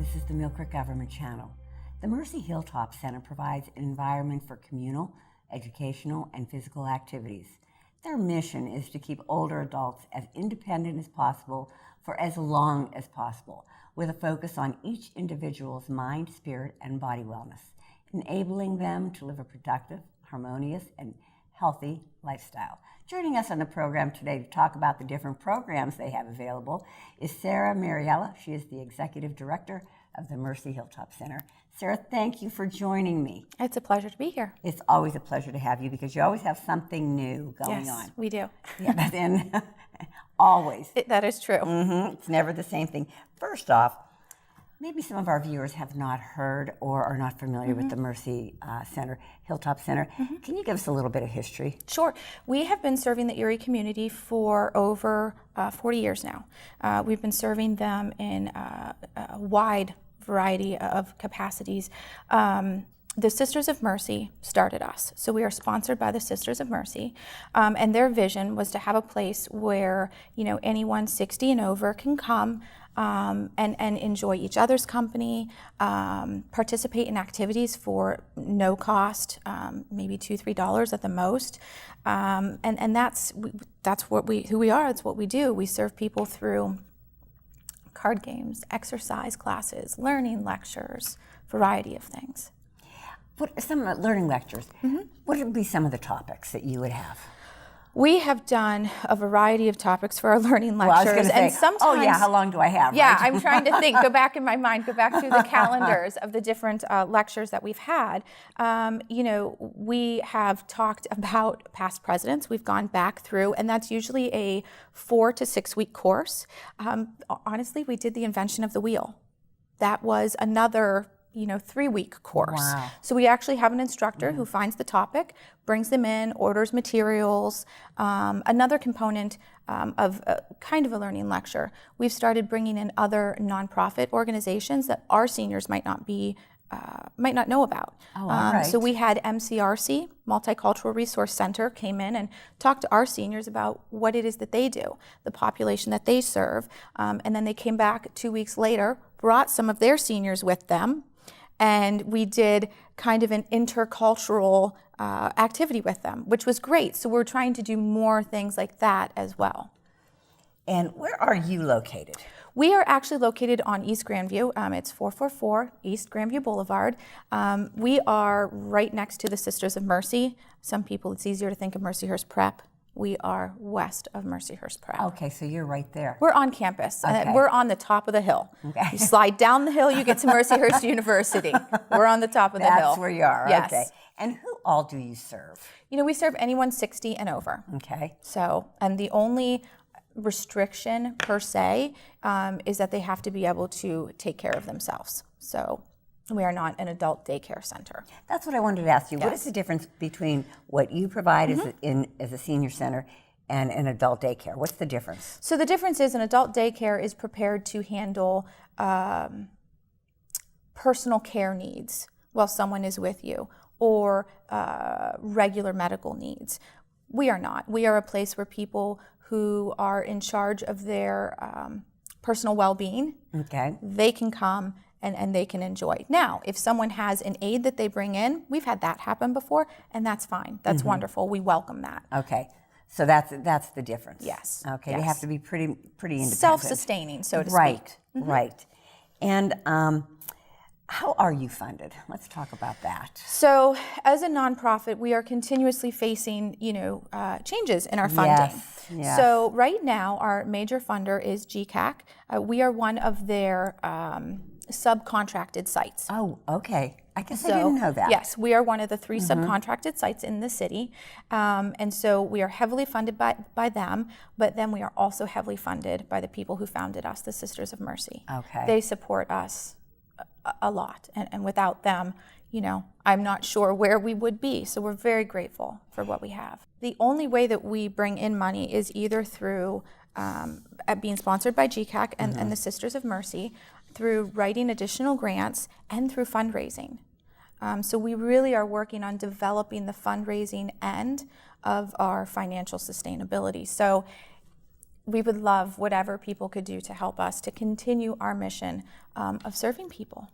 This is the Millcreek Government Channel. The Mercy Hilltop Center provides an environment for communal, educational, and physical activities. Their mission is to keep older adults as independent as possible for as long as possible, with a focus on each individual's mind, spirit, and body wellness, enabling them to live a productive, harmonious, and healthy lifestyle. Joining us on the program today to talk about the different programs they have available is Sarah Mariella. She is the Executive Director of the Mercy Hilltop Center. Sarah, thank you for joining me. It's a pleasure to be here. It's always a pleasure to have you because you always have something new going on. Yes, we do. Yeah, and always. That is true. It's never the same thing. First off, maybe some of our viewers have not heard or are not familiar with the Mercy Center, Hilltop Center. Can you give us a little bit of history? Sure. We have been serving the Erie community for over 40 years now. We've been serving them in a wide variety of capacities. The Sisters of Mercy started us. So we are sponsored by the Sisters of Mercy. And their vision was to have a place where, anyone 60 and over can come and enjoy each other's company, participate in activities for no cost, maybe $2-3 at the most, and that's who we are. It's what we do. We serve people through card games, exercise classes, learning lectures, variety of things. What are some learning lectures? What would be some of the topics that you would have? We have done a variety of topics for our learning lectures, and sometimes, how long do I have? Yeah, right? I'm trying to think. Go back in my mind. Go back through the calendars of the different lectures that we've had. We have talked about past presidents. We've gone back through, and that's usually a 4 to 6 week course. Honestly, we did the invention of the wheel. That was another 3-week course. Wow. So we actually have an instructor who finds the topic, brings them in, orders materials. Another component of kind of a learning lecture, we've started bringing in other nonprofit organizations that our seniors might not know about. Oh, all right. So we had MCRC, Multicultural Resource Center, came in and talked to our seniors about what it is that they do, the population that they serve. And then they came back 2 weeks later, brought some of their seniors with them, and we did kind of an intercultural activity with them, which was great. So we're trying to do more things like that as well. And where are you located? We are actually located on East Grandview. It's 444 East Grandview Boulevard. We are right next to the Sisters of Mercy. Some people, it's easier to think of Mercyhurst Prep. We are west of Mercyhurst Prep. Okay, so you're right there. We're on campus. Okay. We're on the top of the hill. Okay. You slide down the hill, you get to Mercyhurst University. We're on the top of the hill. That's where you are. Yes. Okay. And who all do you serve? We serve anyone 60 and over. Okay. So, and the only restriction per se is that they have to be able to take care of themselves. So we are not an adult daycare center. That's what I wanted to ask you. Yes. What is the difference between what you provide as a senior center and an adult daycare? What's the difference? So the difference is an adult daycare is prepared to handle personal care needs while someone is with you, or regular medical needs. We are not. We are a place where people who are in charge of their personal well-being, they can come and they can enjoy. Now, if someone has an aide that they bring in, we've had that happen before, and that's fine. That's wonderful. We welcome that. Okay. So that's the difference. Yes. Okay. Yes. They have to be pretty independent. Self-sustaining, so to speak. Right. Right. And how are you funded? Let's talk about that. So, as a nonprofit, we are continuously facing, changes in our funding. Yes. So, right now, our major funder is GCAC. We are one of their subcontracted sites. Oh, okay. I guess I didn't know that. Yes, we are one of the 3 subcontracted sites in the city. And so we are heavily funded by them, but then we are also heavily funded by the people who founded us, the Sisters of Mercy. Okay. They support us a lot. And without them, I'm not sure where we would be. So we're very grateful for what we have. The only way that we bring in money is either through being sponsored by GCAC and the Sisters of Mercy, through writing additional grants, and through fundraising. So we really are working on developing the fundraising end of our financial sustainability. So we would love whatever people could do to help us to continue our mission of serving people.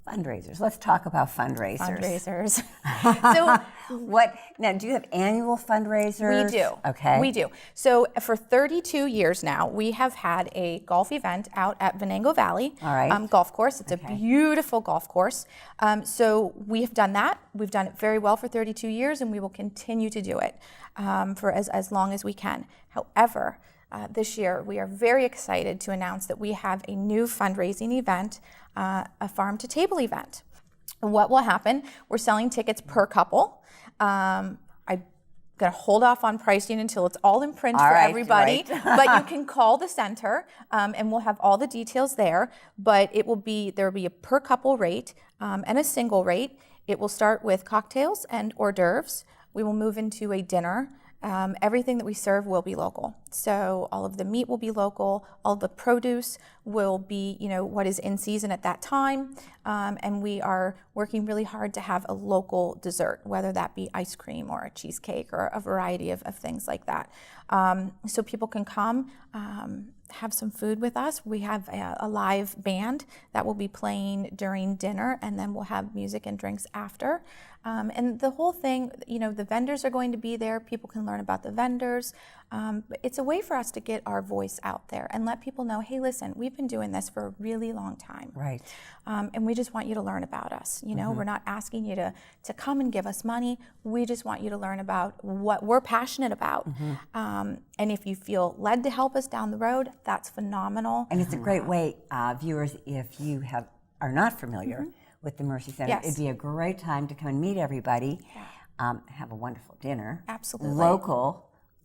Fundraisers. Let's talk about fundraisers. Fundraisers. Now, do you have annual fundraisers? We do. Okay. We do. So for 32 years now, we have had a golf event out at Venango Valley All right. Golf Course. It's a beautiful golf course. So we have done that. We've done it very well for 32 years, and we will continue to do it for as long as we can. However, this year, we are very excited to announce that we have a new fundraising event, a farm-to-table event. And what will happen, we're selling tickets per couple. I'm going to hold off on pricing until it's all in print for everybody. Right. But you can call the center, and we'll have all the details there. But there will be a per couple rate and a single rate. It will start with cocktails and hors d'oeuvres. We will move into a dinner. Everything that we serve will be local. So all of the meat will be local, all of the produce will be, what is in season at that time. And we are working really hard to have a local dessert, whether that be ice cream or a cheesecake or a variety of things like that. So people can come, have some food with us. We have a live band that will be playing during dinner, and then we'll have music and drinks after. And the whole thing, the vendors are going to be there. People can learn about the vendors. But it's a way for us to get our voice out there and let people know, hey, listen, we've been doing this for a really long time. Right. And we just want you to learn about us. We're not asking you to come and give us money. We just want you to learn about what we're passionate about. And if you feel led to help us down the road, that's phenomenal. And it's a great way, viewers, if you are not familiar with the Mercy Center, Yes. it'd be a great time to come and meet everybody, have a wonderful dinner. Absolutely.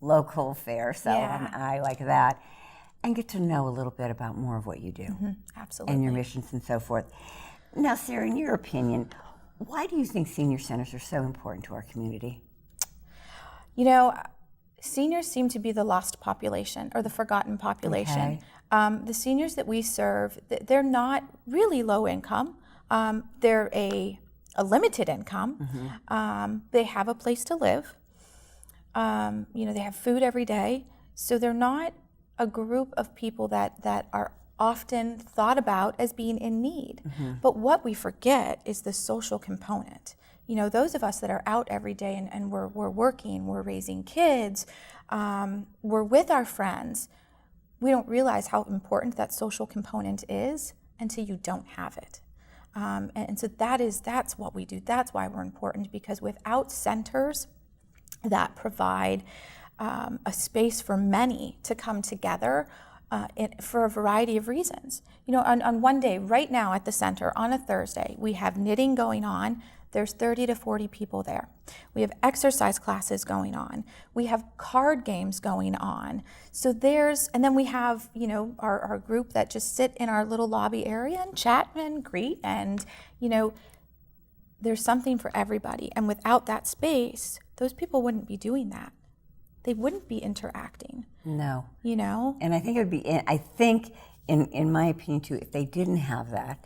Local fare, so Yeah. I like that, and get to know a little bit about more of what you do. Absolutely. And your missions and so forth. Now, Sarah, in your opinion, why do you think senior centers are so important to our community? Seniors seem to be the lost population or the forgotten population. The seniors that we serve, they're not really low income. They're a limited income. They have a place to live. They have food every day. So they're not a group of people that are often thought about as being in need. But what we forget is the social component. Those of us that are out every day and we're working, we're raising kids, we're with our friends, we don't realize how important that social component is until you don't have it. And so that's what we do. That's why we're important, because without centers that provide a space for many to come together for a variety of reasons. On one day, right now at the center, on a Thursday, we have knitting going on. There's 30 to 40 people there. We have exercise classes going on. We have card games going on. And then we have, our group that just sit in our little lobby area and chat and greet, and, there's something for everybody. And without that space, those people wouldn't be doing that. They wouldn't be interacting. No. And I think it would be, in my opinion too, if they didn't have that,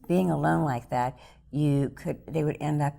being alone like that, they would end up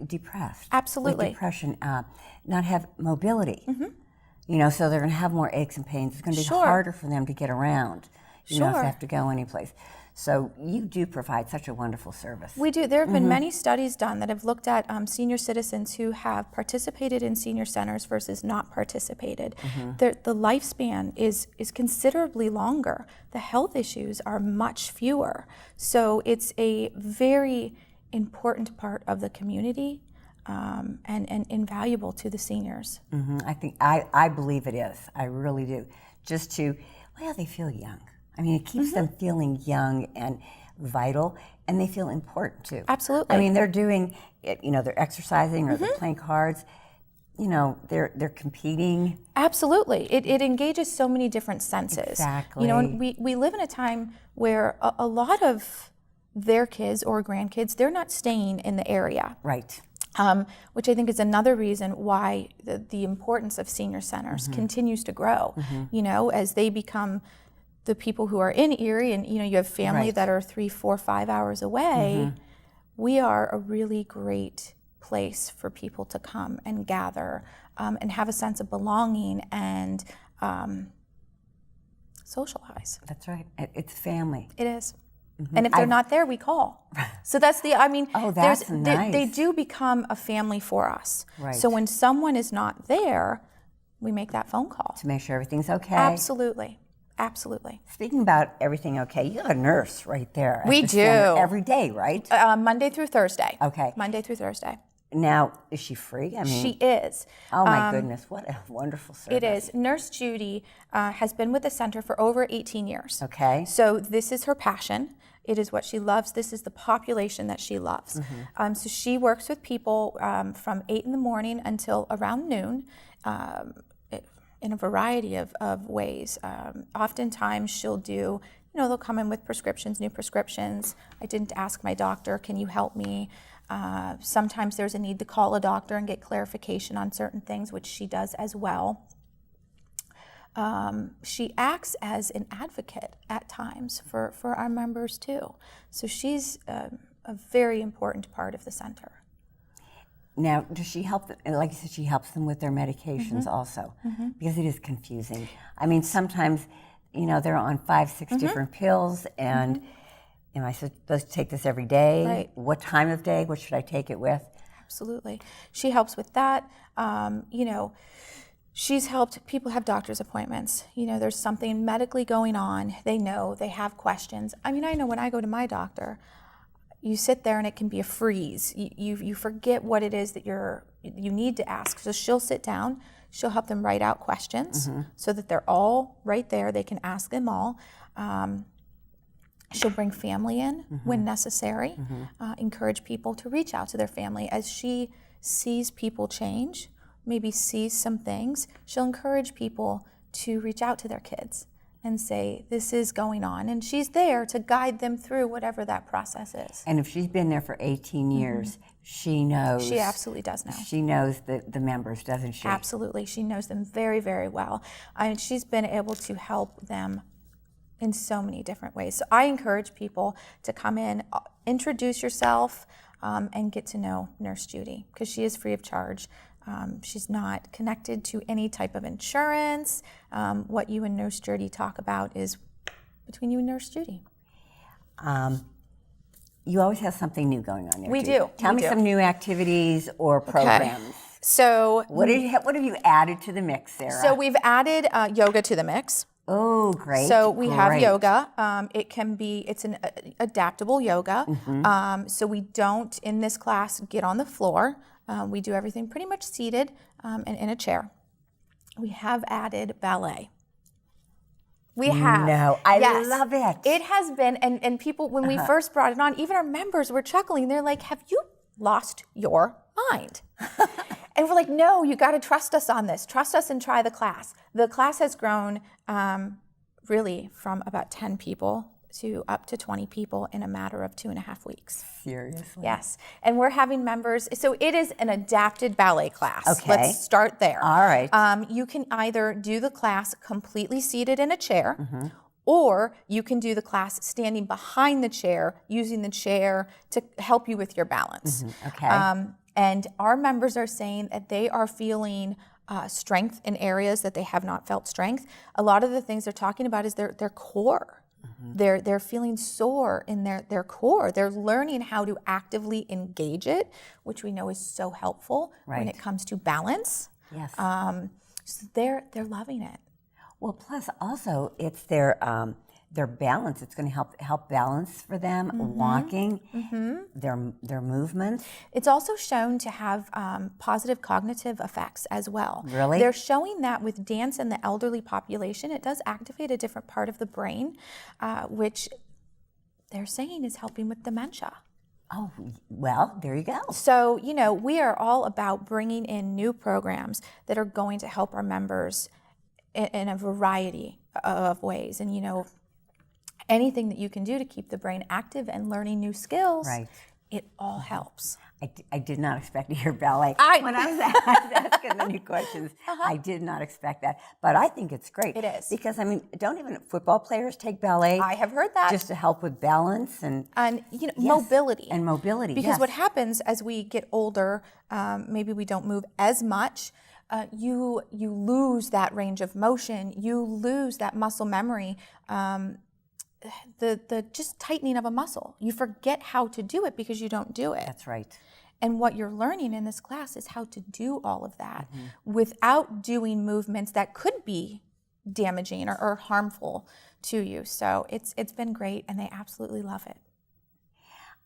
depressed. Absolutely. With depression, not have mobility. So they're going to have more aches and pains. It's going to be harder for them to get around, if they have to go anyplace. So you do provide such a wonderful service. We do. There have been many studies done that have looked at senior citizens who have participated in senior centers versus not participated. The lifespan is considerably longer. The health issues are much fewer. So it's a very important part of the community and invaluable to the seniors. I believe it is. I really do. They feel young. It keeps them feeling young and vital, and they feel important too. Absolutely. They're doing it, they're exercising or they're playing cards, they're competing. Absolutely. It engages so many different senses. Exactly. And we live in a time where a lot of their kids or grandkids, they're not staying in the area. Right. Which I think is another reason why the importance of senior centers continues to grow, as they become the people who are in Erie, and you have family that are 3, 4, 5 hours away. We are a really great place for people to come and gather and have a sense of belonging and socialize. That's right. It's family. It is. And if they're not there, we call. So that's that's nice. They do become a family for us. Right. So when someone is not there, we make that phone call. To make sure everything's okay. Absolutely. Absolutely. Speaking about everything okay, you have a nurse right there. At We the do. center every day, right? Monday through Thursday. Okay. Monday through Thursday. Now, is she free? She is. Oh my goodness, what a wonderful service. It is. Nurse Judy has been with the center for over 18 years. Okay. So this is her passion. It is what she loves. This is the population that she loves. So she works with people from 8 in the morning until around noon in a variety of ways. Oftentimes she'll do, they'll come in with prescriptions, new prescriptions. I didn't ask my doctor, can you help me? Sometimes there's a need to call a doctor and get clarification on certain things, which she does as well. She acts as an advocate at times for our members too. So she's a very important part of the center. Now, does she help them, like you said, she helps them with their medications also? Because it is confusing. I mean, sometimes, they're on 5, 6 different pills, and am I supposed to take this every day? Right. What time of day? What should I take it with? Absolutely. She helps with that. She's helped people have doctor's appointments. There's something medically going on. They know, they have questions. I know when I go to my doctor, you sit there and it can be a freeze. You forget what it is that you need to ask. So she'll sit down, she'll help them write out questions so that they're all right there. They can ask them all. She'll bring family in when necessary, encourage people to reach out to their family. As she sees people change, maybe sees some things, she'll encourage people to reach out to their kids and say, this is going on. And she's there to guide them through whatever that process is. And if she's been there for 18 years, she knows. She absolutely does know. She knows the members, doesn't she? Absolutely. She knows them very, very well. And she's been able to help them in so many different ways. So I encourage people to come in, introduce yourself, and get to know Nurse Judy, because she is free of charge. She's not connected to any type of insurance. What you and Nurse Judy talk about is between you and Nurse Judy. You always have something new going on there. We Judy. do. Tell me some new activities or programs. So what have you added to the mix, Sarah? So we've added yoga to the mix. Oh, great. So we have yoga. It's an adaptable yoga. So we don't, in this class, get on the floor. We do everything pretty much seated and in a chair. We have added ballet. We have. No, I love it. It has been, and people, when we first brought it on, even our members were chuckling. They're like, have you lost your mind? And we're like, no, you got to trust us on this. Trust us and try the class. The class has grown really from about 10 people to up to 20 people in a matter of 2.5 weeks. Seriously? Yes. And we're having members, so it is an adapted ballet class. Okay. Let's start there. All right. You can either do the class completely seated in a chair, or you can do the class standing behind the chair, using the chair to help you with your balance. Okay. And our members are saying that they are feeling strength in areas that they have not felt strength. A lot of the things they're talking about is their core. They're feeling sore in their core. They're learning how to actively engage it, which we know is so helpful when it comes to balance. Yes. So they're loving it. Well, plus also it's their balance. It's going to help balance for them, walking, their movements. It's also shown to have positive cognitive effects as well. Really? They're showing that with dance in the elderly population, it does activate a different part of the brain, which they're saying is helping with dementia. Oh, well, there you go. So, we are all about bringing in new programs that are going to help our members in a variety of ways. And, anything that you can do to keep the brain active and learning new skills, it all helps. I did not expect to hear ballet. When I was asking the new questions, I did not expect that. But I think it's great. It is. Because, don't even football players take ballet? I have heard that. Just to help with balance and mobility. And mobility, Because what happens as we get older, maybe we don't move as much. you lose that range of motion, you lose that muscle memory, the just tightening of a muscle. You forget how to do it because you don't do it. That's right. And what you're learning in this class is how to do all of that without doing movements that could be damaging or harmful to you. So it's been great, and they absolutely love it.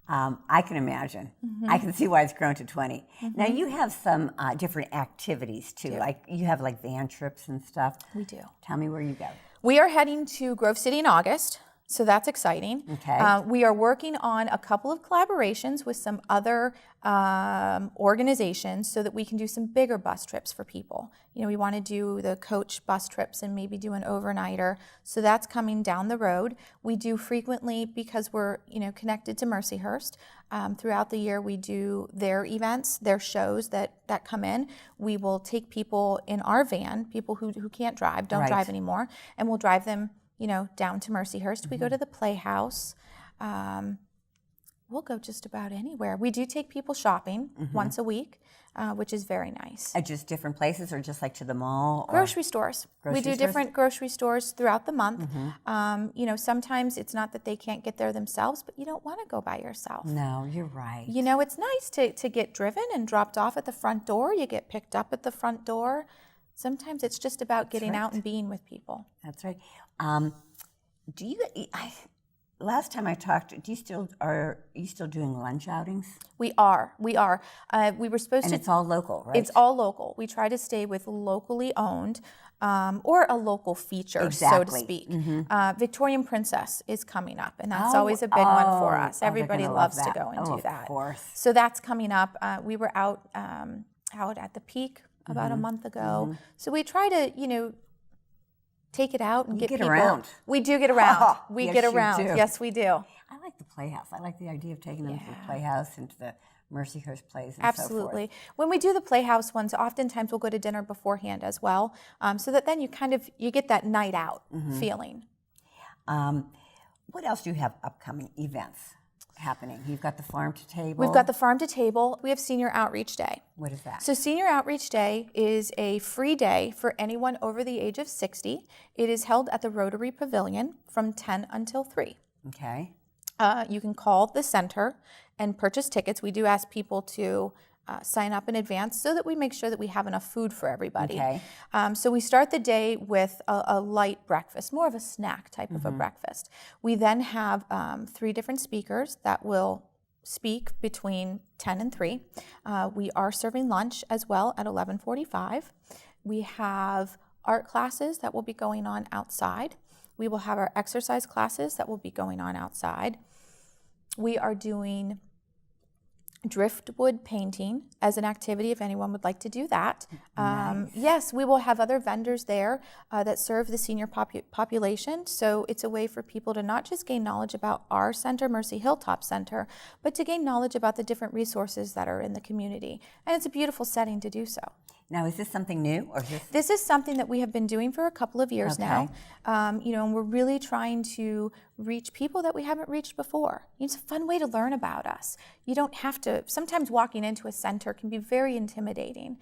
I can imagine. I can see why it's grown to 20. Now you have some different activities too. Like you have like van trips and stuff. We do. Tell me where you go. We are heading to Grove City in August, so that's exciting. Okay. We are working on a couple of collaborations with some other organizations so that we can do some bigger bus trips for people. You know, we want to do the coach bus trips and maybe do an overnighter. So that's coming down the road. We do frequently, because we're, you know, connected to Mercyhurst. Throughout the year, we do their events, their shows that come in. We will take people in our van, people who can't drive, don't drive anymore, and we'll drive them, you know, down to Mercyhurst. We go to the Playhouse. We'll go just about anywhere. We do take people shopping once a week, which is very nice. At just different places, or just like to the mall? Or grocery stores. We do different grocery stores throughout the month. You know, sometimes it's not that they can't get there themselves, but you don't want to go by yourself. No, you're right. You know, it's nice to get driven and dropped off at the front door. You get picked up at the front door. Sometimes it's just about getting out and being with people. That's right. Do you? Last time I talked, are you still doing lunch outings? We are. We were supposed and to. And it's all local, right? It's all local. We try to stay with locally owned, or a local feature, so to speak. Victorian Princess is coming up, and that's always a big one for us. Everybody loves to go and do that. Of course. So that's coming up. We were out at the Peak about a month ago. So we try to, you know, take it out and get people around. We do get around. We yes, get around. You do. Yes, we do. I like the Playhouse. I like the idea of taking them to the Playhouse and to the Mercyhurst plays and Absolutely. so forth. When we do the Playhouse ones, oftentimes we'll go to dinner beforehand as well, so that then you get that night out feeling. What else do you have upcoming events happening? You've got the Farm to Table. We've got the Farm to Table. We have Senior Outreach Day. What is that? So Senior Outreach Day is a free day for anyone over the age of 60. It is held at the Rotary Pavilion from 10 until 3. Okay. You can call the center and purchase tickets. We do ask people to sign up in advance so that we make sure that we have enough food for everybody. Okay. So we start the day with a light breakfast, more of a snack type of a breakfast. We then have 3 different speakers that will speak between 10 and 3. We are serving lunch as well at 11:45. We have art classes that will be going on outside. We will have our exercise classes that will be going on outside. We are doing driftwood painting as an activity if anyone would like to do that. Nice. Yes, we will have other vendors there that serve the senior population. So it's a way for people to not just gain knowledge about our center, Mercy Hilltop Center, but to gain knowledge about the different resources that are in the community. And it's a beautiful setting to do so. Now, is this something new, or is this? This is something that we have been doing for a couple of years now. You know, and we're really trying to reach people that we haven't reached before. It's a fun way to learn about us. You don't have to, sometimes walking into a center can be very intimidating.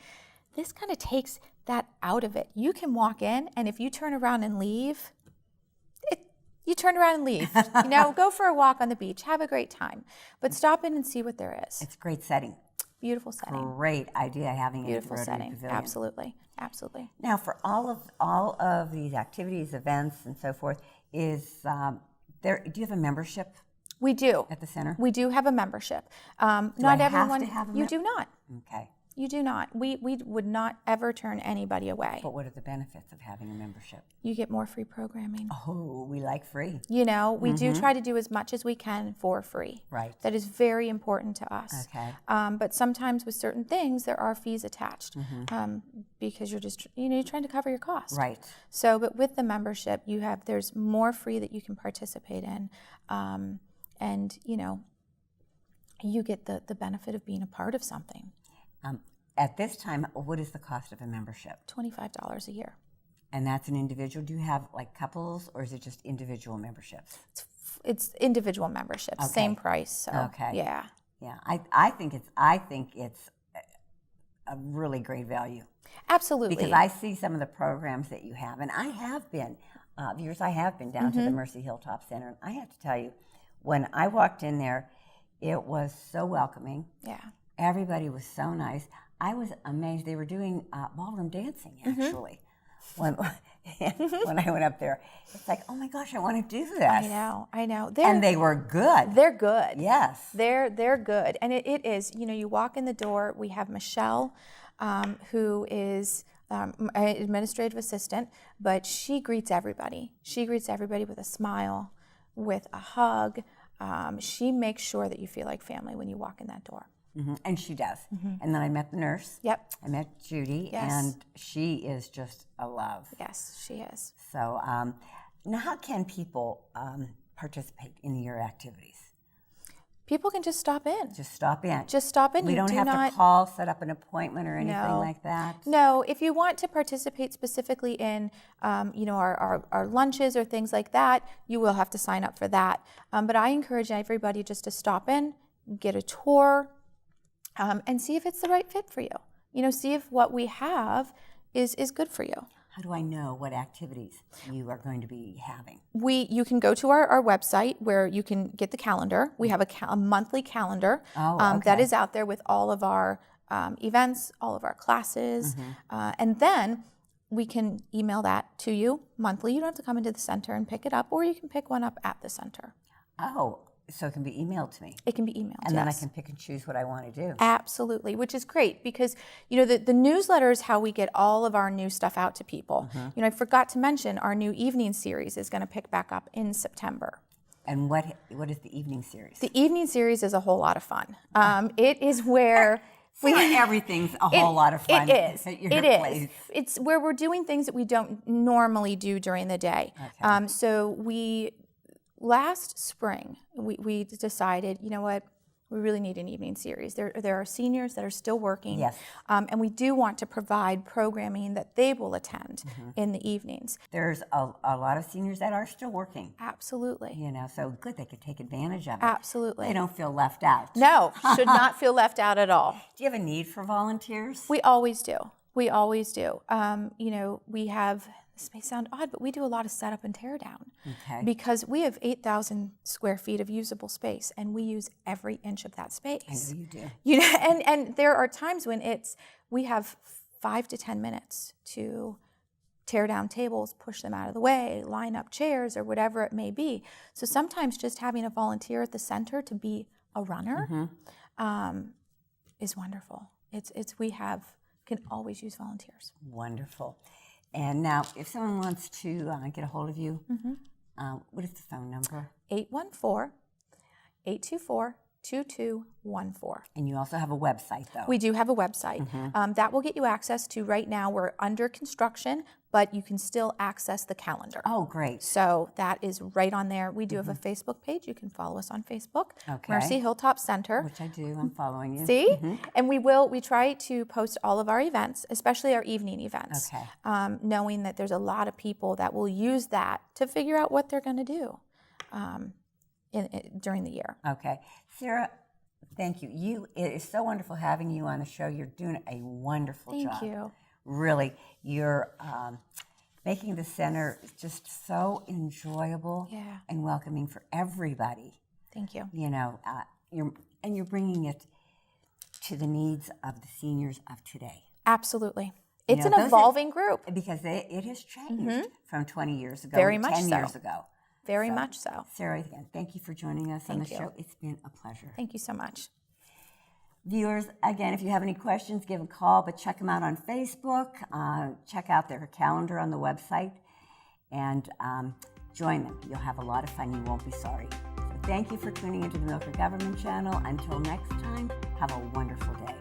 This kind of takes that out of it. You can walk in, and if you turn around and leave, you turn around and leave. You know, go for a walk on the beach, have a great time, but stop in and see what there is. It's a great setting. Beautiful setting. Great idea having it Beautiful at the Rotary setting. Pavilion. Absolutely. Absolutely. Now, for all of these activities, events, and so forth, is there? Do you have a membership? We do. At the center? We do have a membership. Not I everyone. have to have a you do not. Okay. You do not. We would not ever turn anybody away. But what are the benefits of having a membership? You get more free programming. Oh, we like free. You know, we do try to do as much as we can for free. Right. That is very important to us. Okay. But sometimes with certain things, there are fees attached because you're just, you're trying to cover your costs. Right. So, but with the membership, there's more free that you can participate in. And, you get the benefit of being a part of something. At this time, what is the cost of a membership? $25 a year. And that's an individual? Do you have like couples, or is it just individual memberships? It's individual memberships, Okay. same price. So, Okay. Yeah. Yeah, I think it's a really great value. Absolutely. Because I see some of the programs that you have, and I have been, viewers, I have been down to the Mercy Hilltop Center. And I have to tell you, when I walked in there, it was so welcoming. Yeah. Everybody was so nice. I was amazed. They were doing ballroom dancing, actually. When I went up there, it's like, oh my gosh, I want to do this. I know. And they were good. They're good. Yes. They're good. And it is, you walk in the door, we have Michelle, who is an administrative assistant, but she greets everybody. She greets everybody with a smile, with a hug. She makes sure that you feel like family when you walk in that door. And she does. And then I met the nurse. Yep. I met Judy, Yes. and she is just a love. Yes, she is. So now how can people participate in your activities? People can just stop in. Just stop in. Just stop in. We You don't do have not to call, set up an appointment or anything No. like that? No, if you want to participate specifically in, our lunches or things like that, you will have to sign up for that. But I encourage everybody just to stop in, get a tour, and see if it's the right fit for you. See if what we have is good for you. How do I know what activities you are going to be having? You can go to our website where you can get the calendar. We have a monthly calendar that is out there with all of our events, all of our classes, and then we can email that to you monthly. You don't have to come into the center and pick it up, or you can pick one up at the center. Oh, so it can be emailed to me. It can be emailed, And then I yes. can pick and choose what I want to do. Absolutely, which is great because, the newsletter is how we get all of our new stuff out to people. I forgot to mention our new evening series is going to pick back up in September. And what is the evening series? The evening series is a whole lot of fun. It is where everything's a whole lot of fun. It is. At your It place. is. It's where we're doing things that we don't normally do during the day. Okay. So last spring, we decided, you know what, we really need an evening series. There are seniors that are still working, Yes. And we do want to provide programming that they will attend in the evenings. There's a lot of seniors that are still working. Absolutely. So good, they could take advantage of it. Absolutely. They don't feel left out. No, should not feel left out at all. Do you have a need for volunteers? We always do. We always do. We have, this may sound odd, but we do a lot of setup and tear down. Okay. Because we have 8,000 square feet of usable space, and we use every inch of that space. I know you do. And there are times when we have 5 to 10 minutes to tear down tables, push them out of the way, line up chairs, or whatever it may be. So sometimes just having a volunteer at the center to be a runner is wonderful. We can always use volunteers. Wonderful. And now, if someone wants to get a hold of you, what is the phone number? 814-824-2214. And you also have a website, though. We do have a website. That will get you access to, right now we're under construction, but you can still access the calendar. Oh, great. So that is right on there. We do have a Facebook page. You can follow us on Facebook. Okay. Mercy Hilltop Center. Which I do. I'm following you. See? And we try to post all of our events, especially our evening events, Okay. knowing that there's a lot of people that will use that to figure out what they're going to do during the year. Okay. Sarah, thank you. It is so wonderful having you on the show. You're doing a wonderful job. Thank you. Really, you're making the center just so enjoyable and welcoming for everybody. Thank you. You're bringing it to the needs of the seniors of today. Absolutely. It's an evolving group. Because it has changed from 20 years ago, Very much 10 so. years ago. Very much so. Sarah, again, thank you for joining us on the Thank you. show. It's been a pleasure. Thank you so much. Viewers, again, if you have any questions, give a call, but check them out on Facebook. Check out their calendar on the website and join them. You'll have a lot of fun. You won't be sorry. So thank you for tuning into the Millcreek Government Channel. Until next time, have a wonderful day.